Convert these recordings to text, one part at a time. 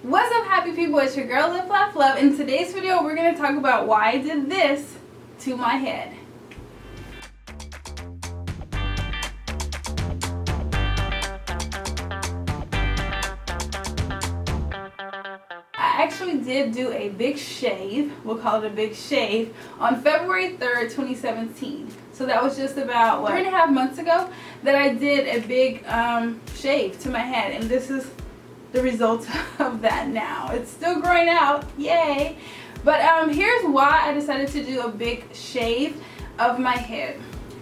What's up, happy people? It's your girl Lip Laugh Love. In today's video we're going to talk about why I did this to my head. I actually did do a big shave, we'll call it a big shave, on February 3rd, 2017. So that was just about 3.5 months ago that I did a big shave to my head, and this is the result of that now. It's still growing out, yay! But here's why I decided to do a big shave of my head.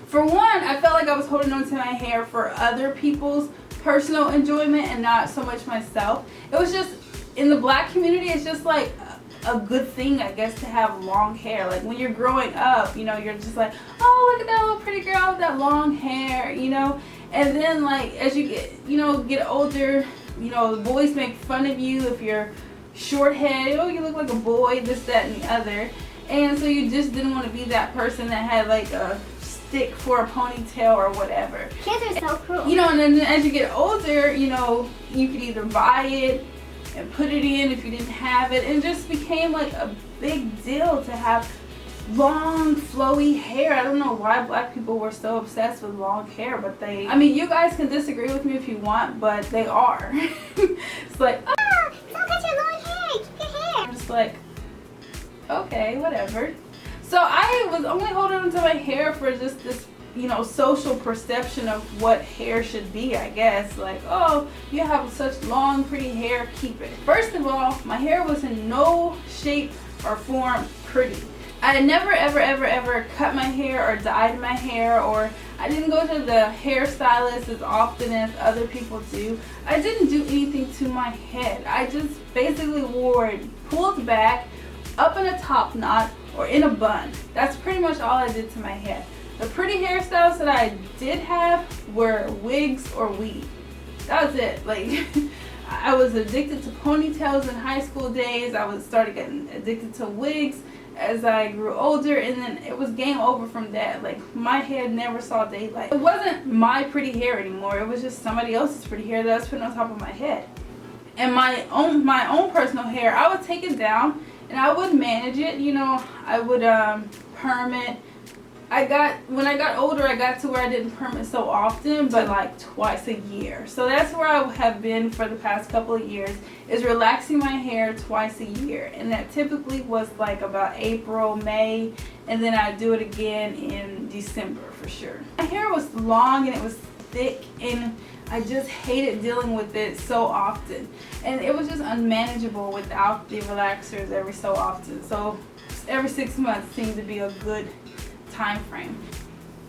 For one, I felt like I was holding on to my hair for other people's personal enjoyment and not so much myself. It was just, in the black community, it's just like a good thing, I guess, to have long hair. Like when you're growing up, you know, you're just like, oh, look at that little pretty girl with that long hair, you know. And then like as you get older, you know, the boys make fun of you if you're short-headed. Oh, you look like a boy, this, that, and the other. And so you just didn't want to be that person that had like a stick for a ponytail or whatever. Kids are so cruel. You know, and then as you get older, you know, you could either buy it and put it in if you didn't have it. And it just became like a big deal to have long flowy hair. I don't know why black people were so obsessed with long hair, but I mean, you guys can disagree with me if you want, but they are. It's like, ah, don't cut your long hair, keep your hair. I'm just like, okay, whatever. So I was only holding on to my hair for just this, you know, social perception of what hair should be, I guess. Like, oh, you have such long pretty hair, keep it. First of all, my hair was in no shape or form pretty. I had never ever cut my hair or dyed my hair, or I didn't go to the hairstylist as often as other people do. I didn't do anything to my head. I just basically wore it pulled back, up in a top knot, or in a bun. That's pretty much all I did to my head. The pretty hairstyles that I did have were wigs or weave. That was it. Like, I was addicted to ponytails in high school days. I started getting addicted to wigs as I grew older, and then it was game over from that. Like, my hair never saw daylight. It wasn't my pretty hair anymore. It was just somebody else's pretty hair that I was putting on top of my head. And my own personal hair, I would take it down and I would manage it. You know, I would perm it. When I got older, I got to where I didn't perm it so often, but like twice a year. So that's where I have been for the past couple of years, is relaxing my hair twice a year. And that typically was like about April, May, and then I do it again in December for sure. My hair was long and it was thick, and I just hated dealing with it so often. And it was just unmanageable without the relaxers every so often. So every 6 months seemed to be a good time frame.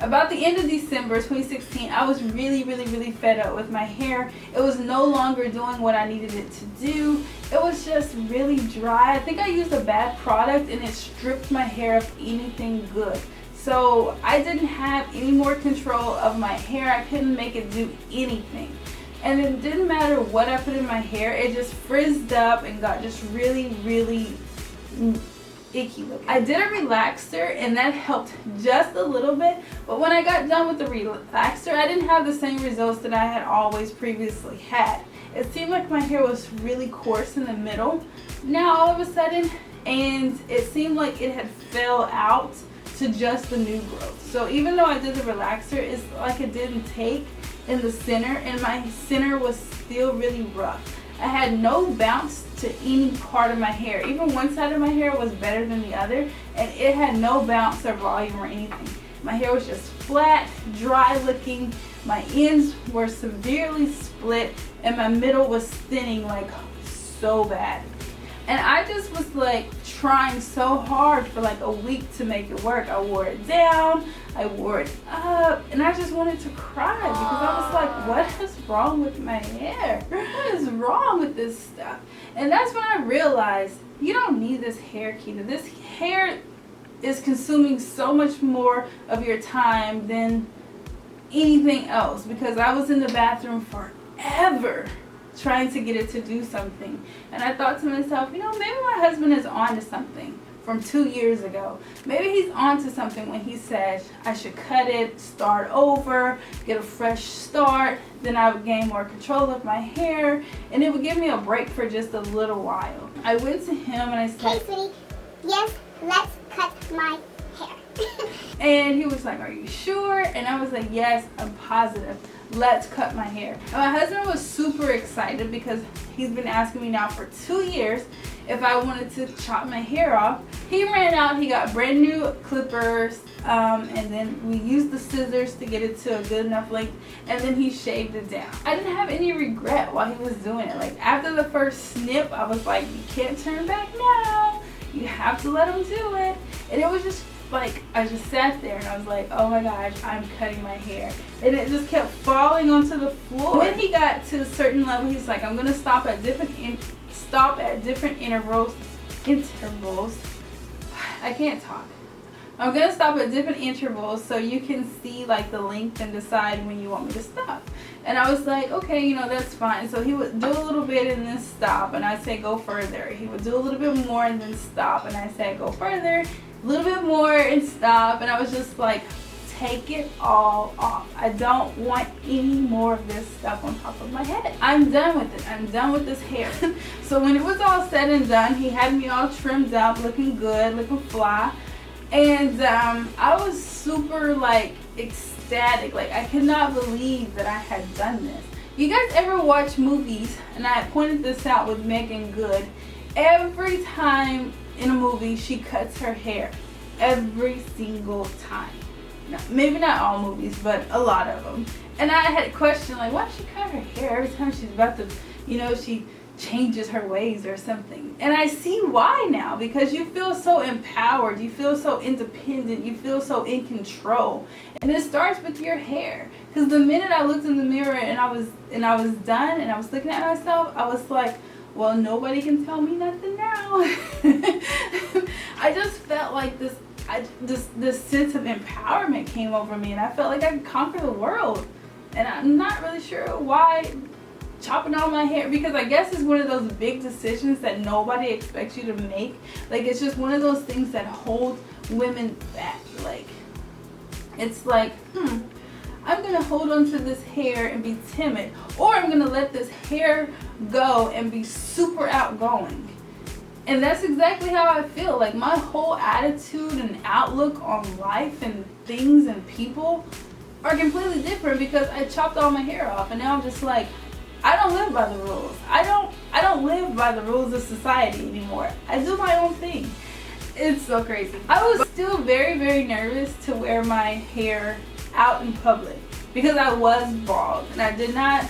About the end of December 2016, I was really fed up with my hair. It was no longer doing what I needed it to do. It was just really dry. I think I used a bad product and it stripped my hair of anything good. So I didn't have any more control of my hair. I couldn't make it do anything. And it didn't matter what I put in my hair, it just frizzed up and got just really icky looking. I did a relaxer and that helped just a little bit, but when I got done with the relaxer, I didn't have the same results that I had always previously had. It seemed like my hair was really coarse in the middle now all of a sudden, and it seemed like it had fell out to just the new growth. So even though I did the relaxer, it's like it didn't take in the center, and my center was still really rough. I had no bounce to any part of my hair. Even one side of my hair was better than the other, and it had no bounce or volume or anything. My hair was just flat, dry looking. My ends were severely split, and my middle was thinning like so bad. And I just was like trying so hard for like a week to make it work. I wore it down, I wore it up, and I just wanted to cry because I was like, what is wrong with my hair? What is wrong with this stuff? And that's when I realized, you don't need this hair, Keita. This hair is consuming so much more of your time than anything else, because I was in the bathroom forever trying to get it to do something. And I thought to myself, you know, maybe my husband is on to something. from 2 years ago. Maybe he's onto something when he said I should cut it, start over, get a fresh start, then I would gain more control of my hair, and it would give me a break for just a little while. I went to him and I said, "Hey, sweetie, yes, let's cut my hair." And he was like, "Are you sure?" And I was like, "Yes, I'm positive. Let's cut my hair." And my husband was super excited because he's been asking me now for 2 years if I wanted to chop my hair off. He ran out, he got brand new clippers, and then we used the scissors to get it to a good enough length, and then he shaved it down. I didn't have any regret while he was doing it. Like after the first snip, I was like, you can't turn back now. You have to let him do it. And it was just like, I just sat there and I was like, oh my gosh, I'm cutting my hair. And it just kept falling onto the floor. When he got to a certain level, he's like, I'm gonna stop at different intervals. I can't talk. I'm gonna stop at different intervals so you can see like the length and decide when you want me to stop. And I was like, okay, you know, that's fine. So he would do a little bit and then stop, and I'd say go further. He would do a little bit more and then stop, and I'd say go further, a little bit more and stop. And I was just like, take it all off. I don't want any more of this stuff on top of my head. I'm done with it. I'm done with this hair. So when it was all said and done, he had me all trimmed up, looking good, looking fly. And I was super like ecstatic. Like I could not believe that I had done this. You guys ever watch movies? And I pointed this out with Megan Good. Every time in a movie she cuts her hair. Every single time. No, maybe not all movies, but a lot of them. And I had a question like, why does she cut her hair every time she's about to, you know, she changes her ways or something? And I see why now, because you feel so empowered, you feel so independent, you feel so in control. And it starts with your hair. Because the minute I looked in the mirror and I was done and I was looking at myself, I was like, well, nobody can tell me nothing now. I just felt like this sense of empowerment came over me, and I felt like I could conquer the world. And I'm not really sure why chopping all my hair, because I guess it's one of those big decisions that nobody expects you to make. Like it's just one of those things that hold women back. Like it's like, I'm gonna hold on to this hair and be timid, or I'm gonna let this hair go and be super outgoing. And that's exactly how I feel. Like my whole attitude and outlook on life and things and people are completely different because I chopped all my hair off, and now I'm just like, I don't live by the rules. I don't live by the rules of society anymore. I do my own thing. It's so crazy. I was still very, very nervous to wear my hair out in public because I was bald, and I did not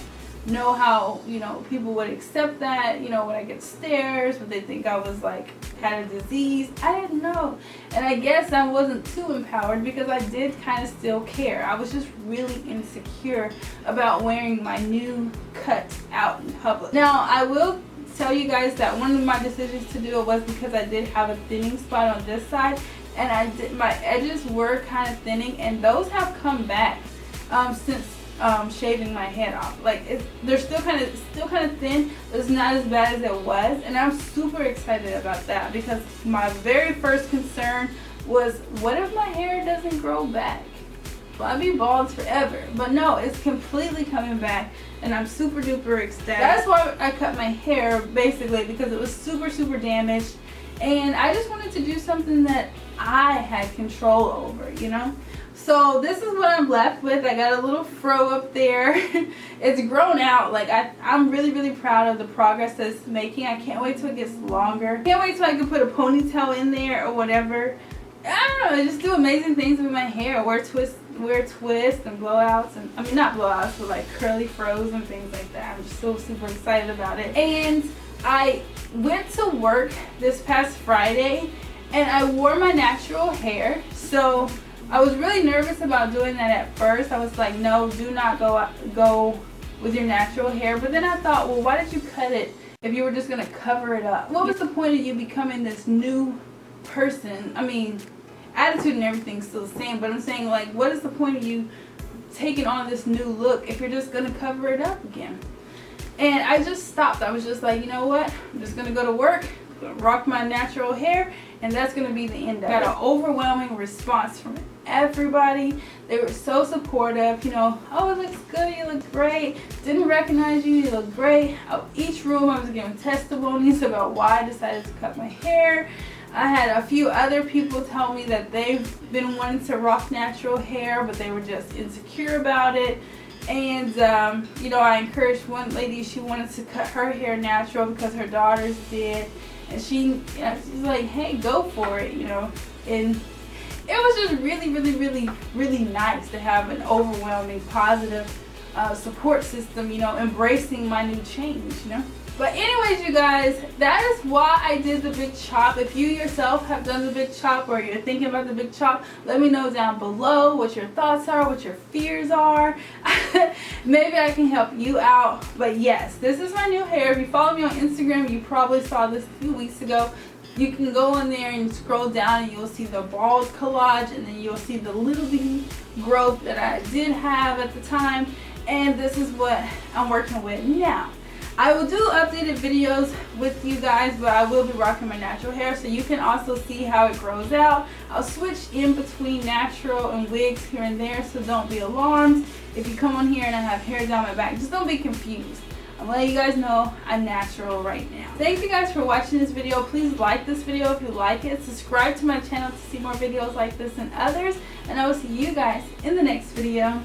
know how, you know, people would accept that, you know, when I get stares, would they think I was like had a disease? I didn't know. And I guess I wasn't too empowered because I did kind of still care. I was just really insecure about wearing my new cut out in public. Now I will tell you guys that one of my decisions to do it was because I did have a thinning spot on this side, and my edges were kind of thinning, and those have come back since shaving my head off. Like they're still kind of thin, but it's not as bad as it was, and I'm super excited about that because my very first concern was, what if my hair doesn't grow back? Well, I'll be bald forever. But no, it's completely coming back, and I'm super duper ecstatic. That's why I cut my hair, basically, because it was super, super damaged, and I just wanted to do something that I had control over, you know? So this is what I'm left with. I got a little fro up there. It's grown out. Like I'm really, really proud of the progress that it's making. I can't wait till it gets longer. Can't wait till I can put a ponytail in there or whatever. I don't know, just do amazing things with my hair. Wear twists and blowouts, and I mean not blowouts, but like curly fros and things like that. I'm just so super excited about it. And I went to work this past Friday, and I wore my natural hair. So I was really nervous about doing that at first. I was like, no, do not go with your natural hair. But then I thought, well, why did you cut it if you were just going to cover it up? What was the point of you becoming this new person? I mean, attitude and everything's still the same, but I'm saying, like, what is the point of you taking on this new look if you're just going to cover it up again? And I just stopped. I was just like, you know what? I'm just going to go to work, rock my natural hair, and that's gonna be the end of it. I got an overwhelming response from everybody. They were so supportive, you know, oh, it looks good, you look great, didn't recognize you, you look great. Each room I was giving testimonies about why I decided to cut my hair. I had a few other people tell me that they've been wanting to rock natural hair, but they were just insecure about it. And you know, I encouraged one lady, she wanted to cut her hair natural because her daughters did, and she's like, hey, go for it, you know. And it was just really nice to have an overwhelming positive support system, you know, embracing my new change, you know. But anyways, you guys, that is why I did the big chop. If you yourself have done the big chop or you're thinking about the big chop, let me know down below what your thoughts are, what your fears are. Maybe I can help you out. But yes, this is my new hair. If you follow me on Instagram, you probably saw this a few weeks ago. You can go on there and scroll down and you'll see the bald collage, and then you'll see the little bitty growth that I did have at the time. And this is what I'm working with now. I will do updated videos with you guys, but I will be rocking my natural hair, so you can also see how it grows out. I'll switch in between natural and wigs here and there, so don't be alarmed. If you come on here and I have hair down my back, just don't be confused. I'm letting you guys know I'm natural right now. Thank you guys for watching this video. Please like this video if you like it. Subscribe to my channel to see more videos like this and others. And I will see you guys in the next video.